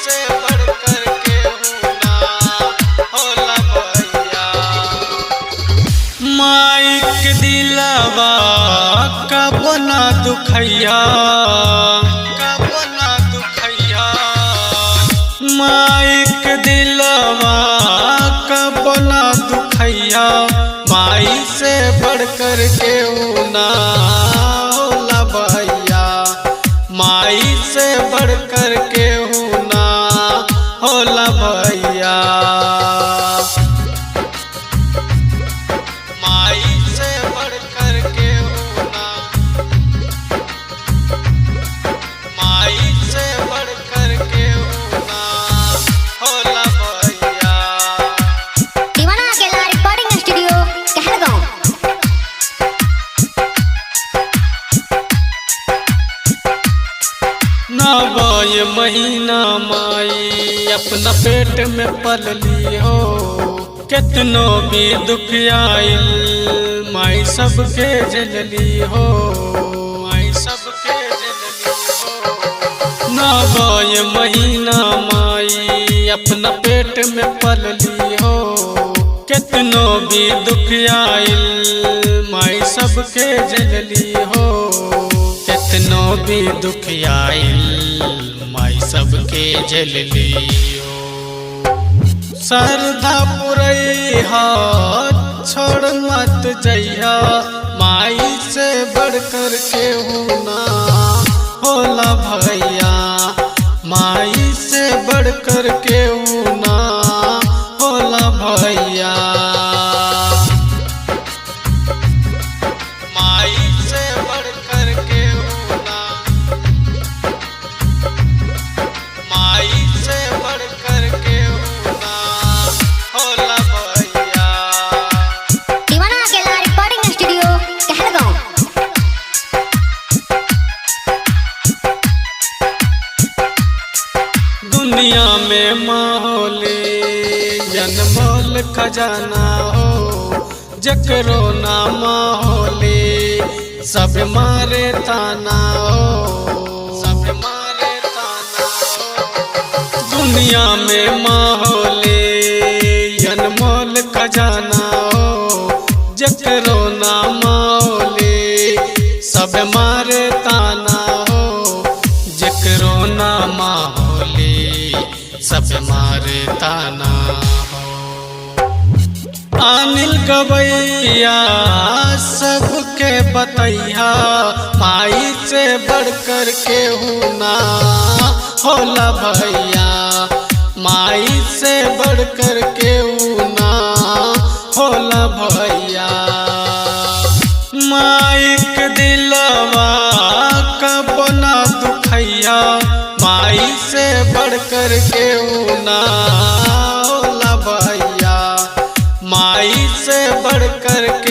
से बढ़कर केहू ना होला भैया। माई के दिलवा कब ना दुखैया, कब ना दुखैया। माई के दिलवा कब ना दुखैया। माई से बढ़कर केहू ना होला भैया। माई से बढ़कर केहू ना होला भैया। माई से बढ़कर केहू ना, माई से बढ़कर केहू ना होला भैया। दीवाना अकेला रिकॉर्डिंग स्टूडियो कहलगांव। नवाय महीना माई अपना पेट में पलली हो। कितनो भी दुख आइल माई सबके झेलली हो, माई सबके झेलली हो। नवाय महीना माई अपना पेट में पलली हो। कितनो भी दुख आइल माई सबके झेलली हो। कितनो भी दुख आइल माई सबके झेलली हो। श्रद्धा पुरैया छोड़ मत जइया। माई से बढ़कर केहू ना होला भैया। माई से बढ़कर केहू ना होला भैया। माई से बढ़कर केहू ना, माई से बढ़कर केहू ना होला भैया। दीवाना अकेला रिकॉर्डिंग स्टूडियो कहलगांव। दुनिया में माहौले जनमोल खजाना हो। जकरो ना माहौले सब मारे ताना हो, सब मारे ताना हो। दुनिया में माहौले अनमोल खजाना हो। जकरो ना माहौले सब मारे ताना हो। जकरो ना माहौले सब मारे ताना हो। अनिल गवैया सबके बतैया। माई से बढ़कर केहू ना होला भैया। माई से बढ़कर केहू ना होला भैया। माई के दिलवा कब ना दुखैया। माई से बढ़कर केहू ना होला भैया। माई से बढ़कर के